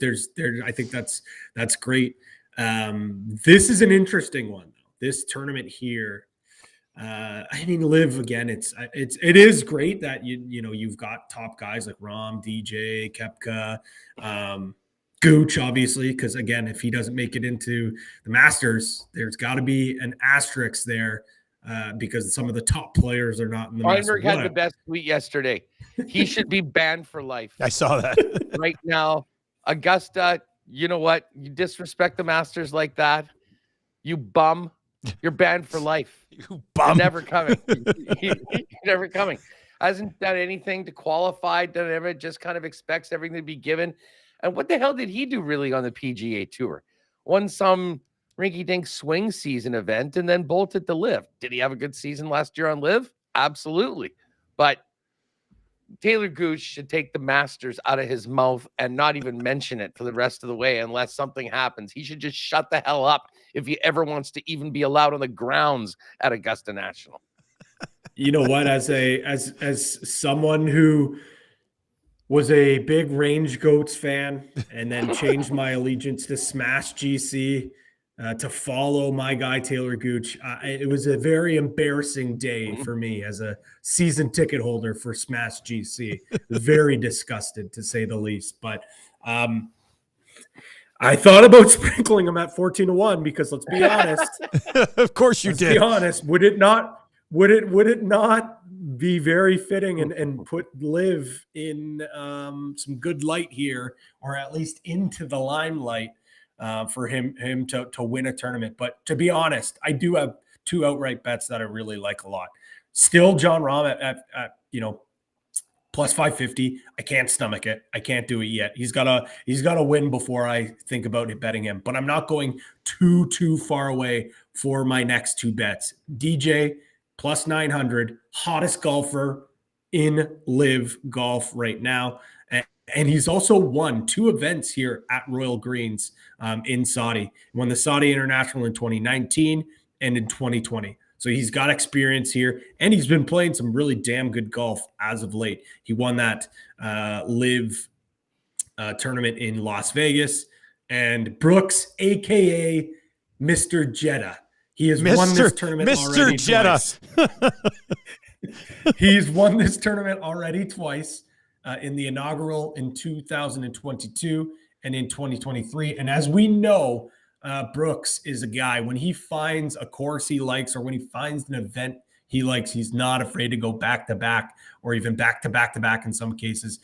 Speaker 4: I think that's great. This is an interesting one. This tournament here. I mean, live again. It is great that you've got top guys like Rom, DJ, Koepka, Gooch, obviously, because again, if he doesn't make it into the Masters, there's got to be an asterisk there because some of the top players are not in the Masters.
Speaker 3: Feinberg had the best tweet yesterday. He should be banned for life.
Speaker 2: I saw that.
Speaker 3: Right now, Augusta, you know what? You disrespect the Masters like that, you bum. You're banned for life.
Speaker 2: You bum.
Speaker 3: You're never coming. You're never coming. Hasn't done anything to qualify. Just kind of expects everything to be given. And what the hell did he do really on the PGA Tour? Won some rinky-dink swing season event and then bolted to Live. Did he have a good season last year on Live? Absolutely. But Taylor Gooch should take the Masters out of his mouth and not even mention it for the rest of the way unless something happens. He should just shut the hell up if he ever wants to even be allowed on the grounds at Augusta National.
Speaker 4: You know what? As someone who was a big Range Goats fan, and then changed my allegiance to Smash GC to follow my guy Taylor Gooch. It was a very embarrassing day for me as a season ticket holder for Smash GC. Very disgusted, to say the least. But I thought about sprinkling him at 14-1 because, let's be honest.
Speaker 2: Of course you did.
Speaker 4: Let's be honest. Would it not be very fitting and put Liv in some good light here, or at least into the limelight for him to win a tournament? But to be honest, I do have two outright bets that I really like a lot. Still, John Rahm at plus 550. I can't stomach it. I can't do it yet. He's got to win before I think about betting him. But I'm not going too far away for my next two bets. DJ plus 900, hottest golfer in Live Golf right now. And he's also won 2 events here at Royal Greens in Saudi. He won the Saudi International in 2019 and in 2020. So he's got experience here, and he's been playing some really damn good golf as of late. He won that Live tournament in Las Vegas. And Brooks, a.k.a. Mr. Jeddah. He has won this tournament already twice. He's won this tournament already twice, in the inaugural in 2022 and in 2023. And as we know, Brooks is a guy, when he finds a course he likes, or when he finds an event he likes, he's not afraid to go back-to-back, or even back-to-back in some cases.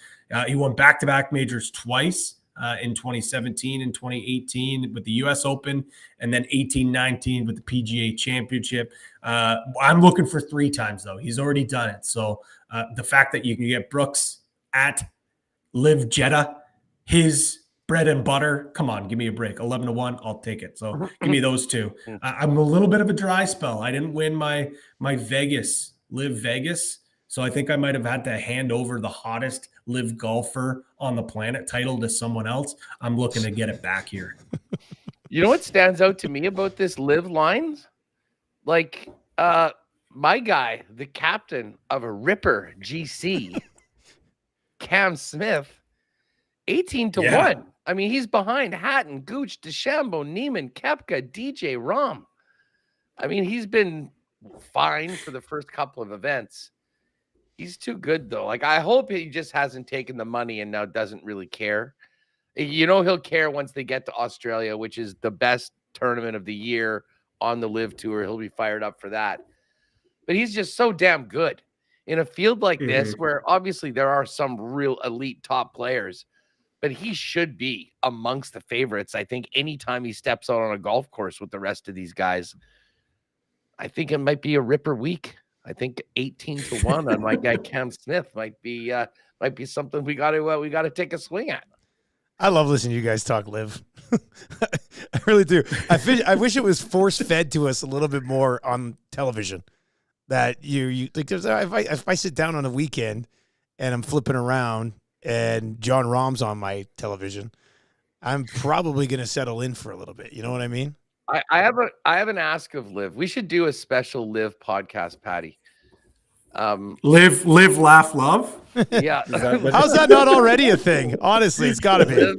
Speaker 4: He won back-to-back majors twice in 2017 and 2018 with the U.S. Open, and then 18-19 with the PGA Championship. I'm looking for 3 times, though. He's already done it. So the fact that you can get Brooks at Live Jeddah, his bread and butter. Come on, give me a break. 11-1, I'll take it. So give me those 2. I'm a little bit of a dry spell. I didn't win my Vegas, Live Vegas. So I think I might have had to hand over the hottest Live golfer on the planet title to someone else. I'm looking to get it back here.
Speaker 3: You know what stands out to me about this Live lines? Like my guy, the captain of a Ripper GC, Cam Smith, 18-1. I mean, he's behind Hatton, Gooch, DeChambeau, Neiman, Koepka, DJ, Rahm. I mean, he's been fine for the first couple of events. He's too good, though. Like, I hope he just hasn't taken the money and now doesn't really care. You know, he'll care once they get to Australia, which is the best tournament of the year on the Live Tour. He'll be fired up for that. But he's just so damn good in a field like this, where obviously there are some real elite top players, but he should be amongst the favorites. I think anytime he steps out on a golf course with the rest of these guys, I think it might be a Ripper week. I think 18-1 on my guy Cam Smith might be something we got to take a swing at.
Speaker 2: I love listening to you guys talk Live. I really do. I wish it was force fed to us a little bit more on television. That you like, if I sit down on a weekend and I'm flipping around and John Rahm's on my television, I'm probably going to settle in for a little bit. You know what I mean?
Speaker 3: I have an ask of Liv. We should do a special Liv podcast, Patty.
Speaker 4: Live, laugh, love.
Speaker 3: Yeah.
Speaker 2: How's that not already a thing? Honestly, it's got to be.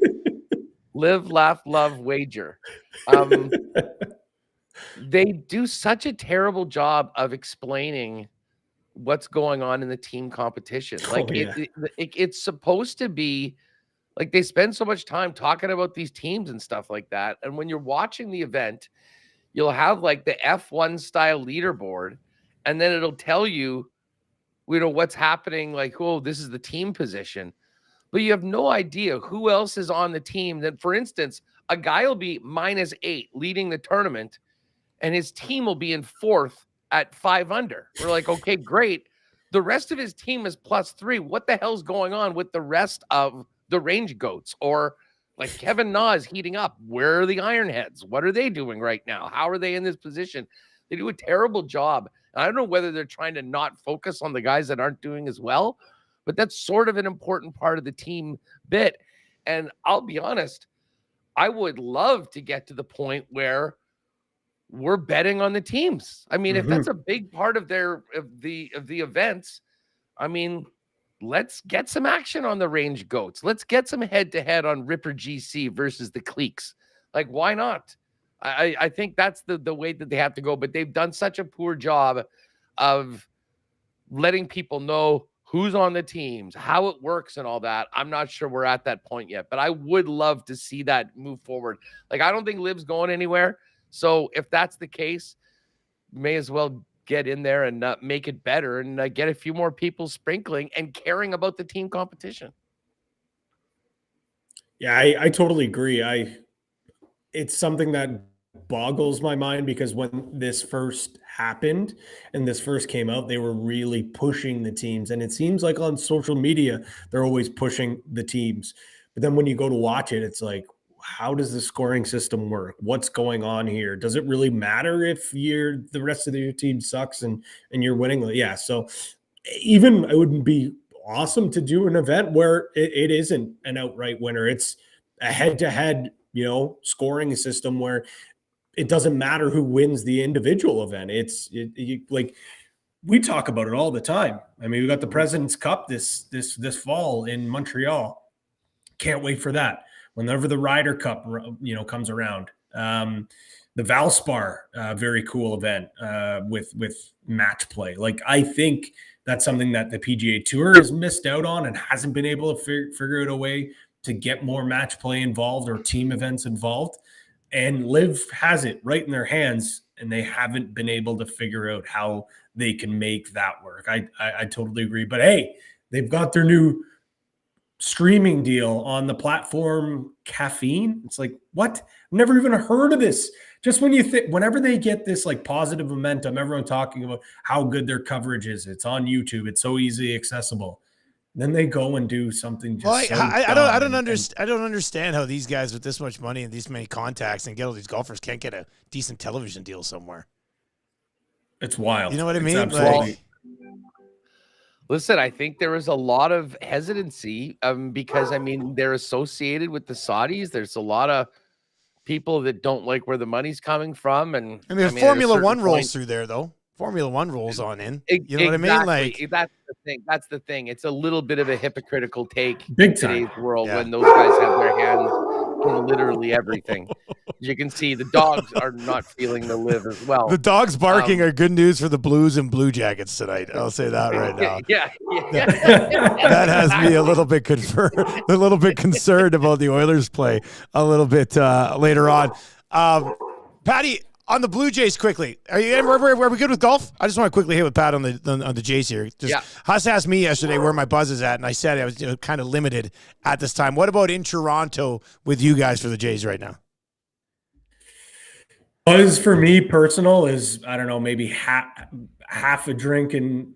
Speaker 3: Live, laugh, love, wager. They do such a terrible job of explaining what's going on in the team competition. Like it's supposed to be like they spend so much time talking about these teams and stuff like that. And when you're watching the event, you'll have like the F1 style leaderboard, and then it'll tell you, what's happening. Like, oh, this is the team position, but you have no idea who else is on the team. That, for instance, a guy will be -8 leading the tournament, and his team will be in 4th at 5 under. We're like, okay, great. The rest of his team is +3. What the hell's going on with the rest of the Range Goats? Or like Kevin Na is heating up. Where are the Ironheads? What are they doing right now? How are they in this position? They do a terrible job. And I don't know whether they're trying to not focus on the guys that aren't doing as well, but that's sort of an important part of the team bit. And I'll be honest, I would love to get to the point where we're betting on the teams. I mean, if that's a big part of the events, I mean, let's get some action on the range goats. Let's get some head-to-head on Ripper GC versus the Cleeks. Like, why not? I think that's the way that they have to go, but they've done such a poor job of letting people know who's on the teams, how it works and all that. I'm not sure we're at that point yet, but I would love to see that move forward. Like, I don't think Liv's going anywhere. So if that's the case, may as well get in there and make it better and get a few more people sprinkling and caring about the team competition.
Speaker 4: Yeah, I totally agree. It's something that boggles my mind because when this first happened and this first came out, they were really pushing the teams. And it seems like on social media, they're always pushing the teams. But then when you go to watch it, it's like, how does the scoring system work? What's going on here? Does it really matter if the rest of your team sucks and you're winning? Yeah. So even it would be awesome to do an event where it isn't an outright winner. It's a head-to-head, scoring system where it doesn't matter who wins the individual event. Like we talk about it all the time. I mean, we got the President's Cup this fall in Montreal. Can't wait for that. Whenever the Ryder Cup, comes around, the Valspar, very cool event with match play. Like, I think that's something that the PGA Tour has missed out on and hasn't been able to figure out a way to get more match play involved or team events involved. And Liv has it right in their hands, and they haven't been able to figure out how they can make that work. I totally agree. But hey, they've got their new streaming deal on the platform Caffeine. It's like, what? I've never even heard of this. Just when you think, whenever they get this like positive momentum, everyone talking about how good their coverage is. It's on YouTube. It's so easily accessible. Then they go and do something. Just
Speaker 2: I don't understand how these guys with this much money and these many contacts and get all these golfers can't get a decent television deal somewhere.
Speaker 4: It's wild.
Speaker 2: You know what I mean?
Speaker 4: Absolutely.
Speaker 3: Listen, I think there is a lot of hesitancy because, I mean, they're associated with the Saudis. There's a lot of people that don't like where the money's coming from. And
Speaker 2: I mean Formula One rolls through there, though. Formula One rolls on in. You know what I mean? Like,
Speaker 3: that's the thing. That's the thing. It's a little bit of a hypocritical take
Speaker 4: in
Speaker 3: today's world when those guys have their hands in literally everything. You can see the dogs are not feeling the Live as well.
Speaker 2: The dogs barking are good news for the Blues and Blue Jackets tonight. I'll say that right now.
Speaker 3: Yeah.
Speaker 2: That has me a little bit concerned about the Oilers play a little bit later on. Patty, on the Blue Jays quickly, are we good with golf? I just want to quickly hit with Pat on the Jays here. Huss asked me yesterday where my buzz is at, and I said I was kind of limited at this time. What about in Toronto with you guys for the Jays right now?
Speaker 4: Buzz for me personal is, I don't know, maybe half a drink and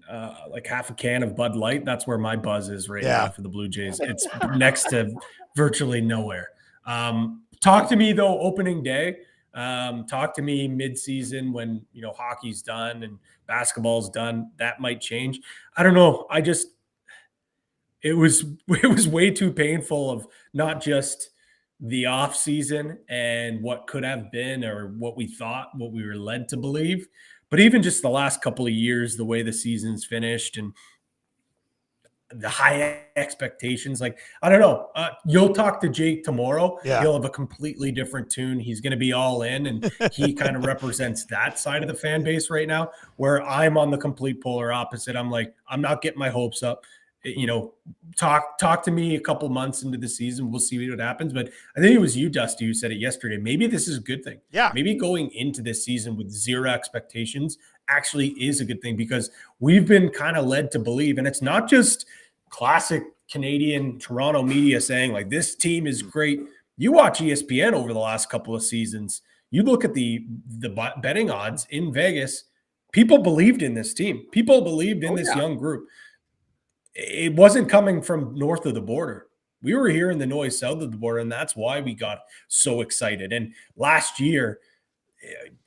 Speaker 4: like half a can of Bud Light. That's where my buzz is right now for the Blue Jays. It's next to virtually nowhere. Talk to me though, opening day. Talk to me mid-season when, hockey's done and basketball's done. That might change. I don't know. It was way too painful of not just the off season and what could have been or what we thought, what we were led to believe, but even just the last couple of years, the way the season's finished and the high expectations. Like, I don't know. You'll talk to Jake tomorrow.
Speaker 2: Yeah.
Speaker 4: He'll have a completely different tune. He's going to be all in, and he kind of represents that side of the fan base right now, where I'm on the complete polar opposite. I'm like, I'm not getting my hopes up. Talk to me a couple months into the season. We'll see what happens. But I think it was you, Dusty, who said it yesterday. Maybe this is a good thing.
Speaker 2: Yeah.
Speaker 4: Maybe going into this season with zero expectations actually is a good thing, because we've been kind of led to believe, and it's not just classic Canadian Toronto media saying like this team is great. You watch ESPN over the last couple of seasons, you look at the betting odds in Vegas, people believed in this team. People believed in this young group. It wasn't coming from north of the border. We were hearing the noise south of the border, and that's why we got so excited. And last year,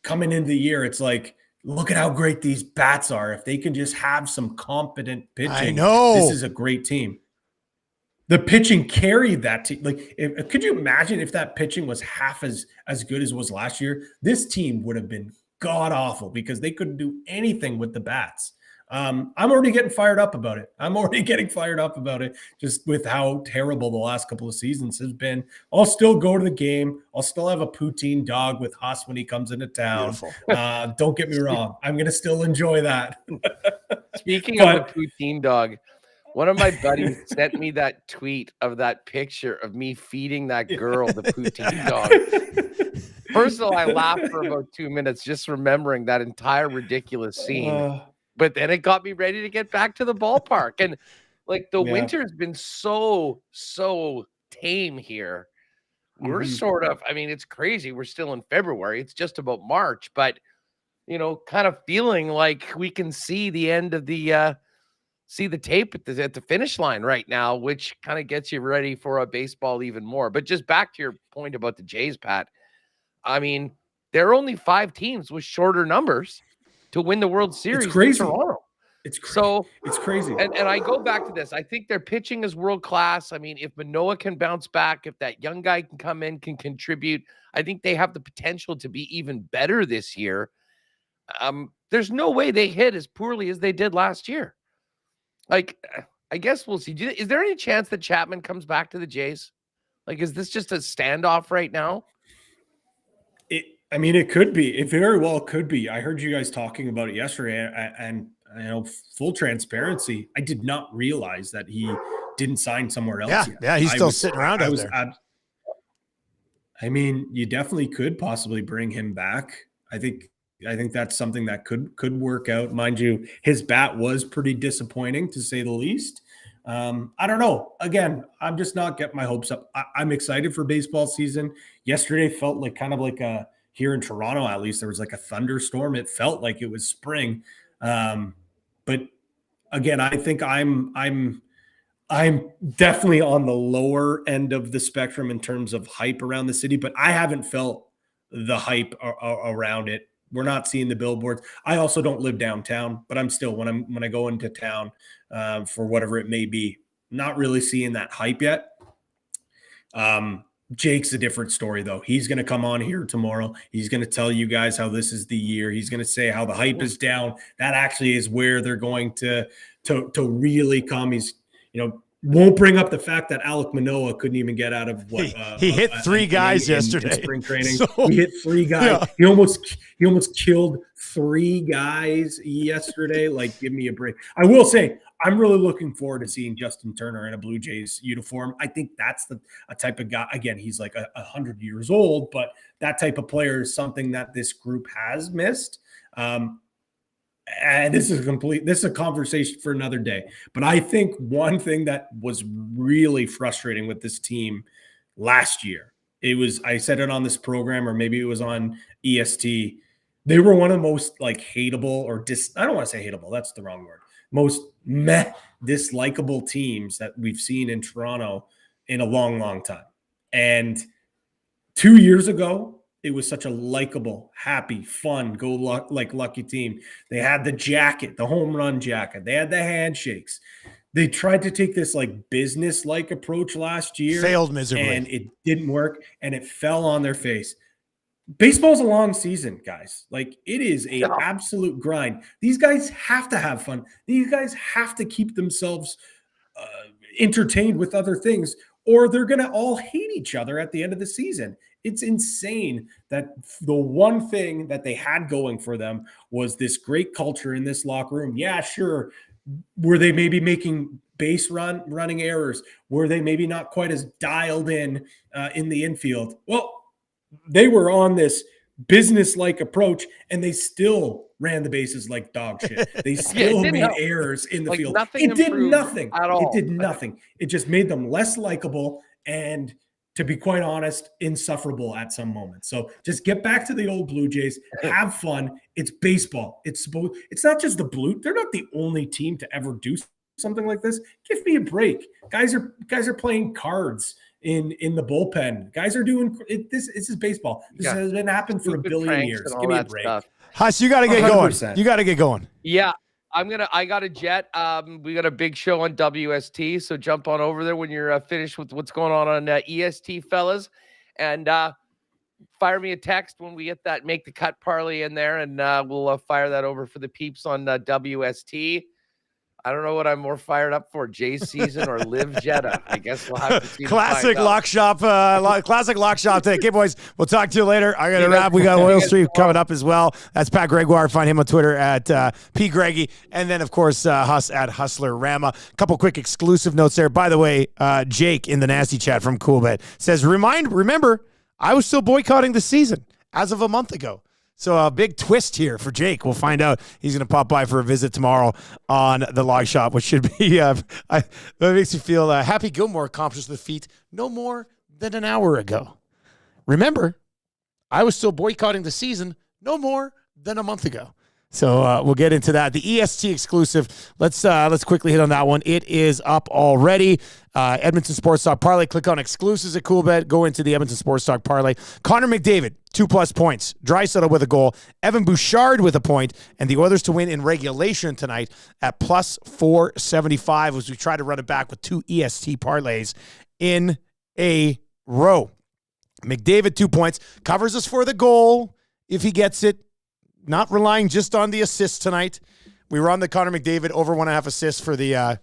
Speaker 4: coming into the year, it's like, look at how great these bats are. If they can just have some competent pitching,
Speaker 2: I know
Speaker 4: this is a great team. The pitching carried that team. Like, could you imagine if that pitching was half as good as it was last year? This team would have been god awful because they couldn't do anything with the bats. I'm already getting fired up about it. Just with how terrible the last couple of seasons has been. I'll still go to the game. I'll still have a poutine dog with Huss when he comes into town. Don't get me wrong. I'm going to still enjoy that.
Speaker 3: Speaking of the poutine dog, one of my buddies sent me that tweet of that picture of me feeding that girl the poutine dog. First of all, I laughed for about 2 minutes just remembering that entire ridiculous scene. But then it got me ready to get back to the ballpark. And like the winter has been so tame here. We're sort of, I mean, it's crazy. We're still in February. It's just about March, but kind of feeling like we can see the end of the tape at the finish line right now, which kind of gets you ready for a baseball even more. But just back to your point about the Jays, Pat. I mean, there are only 5 teams with shorter numbers to win the World Series.
Speaker 4: It's crazy.
Speaker 3: In Toronto.
Speaker 4: It's crazy.
Speaker 3: So
Speaker 4: it's crazy.
Speaker 3: And I go back to this. I think their pitching is world class. I mean, if Manoah can bounce back, if that young guy can come in, can contribute, I think they have the potential to be even better this year. There's no way they hit as poorly as they did last year. Like, I guess we'll see. Is there any chance that Chapman comes back to the Jays? Like, is this just a standoff right now?
Speaker 4: It could be. It very well could be. I heard you guys talking about it yesterday, and full transparency, I did not realize that he didn't sign somewhere else yet.
Speaker 2: Yeah, he's still sitting around out there.
Speaker 4: You definitely could possibly bring him back. I think that's something that could work out. Mind you, his bat was pretty disappointing, to say the least. I don't know. Again, I'm just not getting my hopes up. I'm excited for baseball season. Yesterday felt like kind of like here in Toronto, at least, there was like a thunderstorm. It felt like it was spring. But again, I think I'm definitely on the lower end of the spectrum in terms of hype around the city, but I haven't felt the hype around it. We're not seeing the billboards. I also don't live downtown, but I'm still, when I go into town for whatever it may be, not really seeing that hype yet. Jake's a different story, though. He's going to come on here tomorrow. He's going to tell you guys how this is the year. He's going to say how the hype is down. That actually is where they're going to really come. He's, won't bring up the fact that Alek Manoah couldn't even get out of what
Speaker 2: he hit 3 guys yesterday
Speaker 4: in spring training. So, he hit 3 guys. Yeah. He almost killed 3 guys yesterday. Like, give me a break. I will say, I'm really looking forward to seeing Justin Turner in a Blue Jays uniform. I think that's a type of guy. Again, he's like 100 years old, but that type of player is something that this group has missed. And this is a conversation for another day. But I think one thing that was really frustrating with this team last year, I said it on this program, or maybe it was on EST. They were one of the most hateable, or I don't want to say hateable, that's the wrong word. Most dislikable teams that we've seen in Toronto in a long, long time. And 2 years ago, it was such a likable, happy, fun, lucky team. They had the jacket, the home run jacket. They had the handshakes. They tried to take this business-like approach last year.
Speaker 2: Failed miserably.
Speaker 4: And it didn't work, and it fell on their face. Baseball's a long season, guys. It is an absolute grind. These guys have to have fun. These guys have to keep themselves entertained with other things, or they're going to all hate each other at the end of the season. It's insane that the one thing that they had going for them was this great culture in this locker room. Yeah, sure. Were they maybe making running errors? Were they maybe not quite as dialed in the infield? Well, they were on this business-like approach, and they still ran the bases like dog shit. They still made errors in the field. It did nothing at all. It did nothing. It just made them less likable and, to be quite honest, insufferable at some moments. So just get back to the old Blue Jays, have fun. It's baseball. It's not just the Blue. They're not the only team to ever do something like this. Give me a break. Guys are playing cards in the bullpen. Guys are doing it. This is baseball. This has been happening for a billion years. Give me a break.
Speaker 2: Huss, you got to get 100%. going. You got to get going.
Speaker 3: Yeah. I got a jet. We got a big show on WST, so jump on over there when you're finished with what's going on EST, fellas. And fire me a text when we get that make the cut parlay in there, and we'll fire that over for the peeps on WST. I don't know what I'm more fired up for, Jay's season or Live Jetta. I guess we'll have to see.
Speaker 2: Classic lock shop, classic lock shop today. Okay, boys, we'll talk to you later. I got to wrap. We got Oil Stream coming up as well. That's Pat Gregoire. Find him on Twitter at P Greggy, and then of course Huss at Hustler Rama. A couple quick exclusive notes there. By the way, Jake in the nasty chat from Coolbet says, remember, I was still boycotting the season as of a month ago. So a big twist here for Jake. We'll find out. He's going to pop by for a visit tomorrow on the Log Shop, which should be, that makes me feel Happy Gilmore accomplished the feat no more than an hour ago. Remember, I was still boycotting the season no more than a month ago. So we'll get into that. The EST exclusive, let's quickly hit on that one. It is up already. Edmonton Sports Talk Parlay. Click on exclusives at Coolbet. Go into the Edmonton Sports Talk Parlay. Connor McDavid, 2+ points. Draisaitl with a goal. Evan Bouchard with a point. And the Oilers to win in regulation tonight at +475 as we try to run it back with 2 EST parlays in a row. McDavid, 2 points. Covers us for the goal if he gets it. Not relying just on the assists tonight. We were on the Connor McDavid over 1.5 assists for the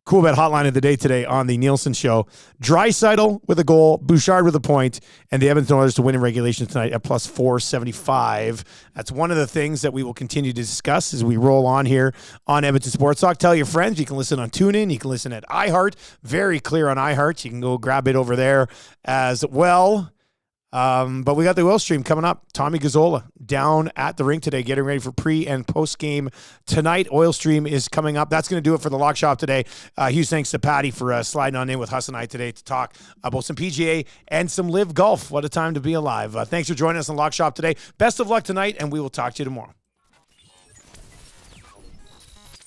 Speaker 2: Coolbet hotline of the day today on the Nielsen show. Draisaitl with a goal, Bouchard with a point, and the Edmonton Oilers to win in regulation tonight at +475. That's one of the things that we will continue to discuss as we roll on here on Edmonton Sports Talk. Tell your friends. You can listen on TuneIn. You can listen at iHeart. Very clear on iHeart. You can go grab it over there as well. But we got the Oil Stream coming up. Tommy Gazzola down at the rink today, getting ready for pre and post game tonight. Oil Stream is coming up. That's going to do it for the Lock Shop today. Huge thanks to Patty for sliding on in with Huss and I today to talk about some PGA and some live golf. What a time to be alive. Thanks for joining us on Lock Shop today. Best of luck tonight, and we will talk to you tomorrow.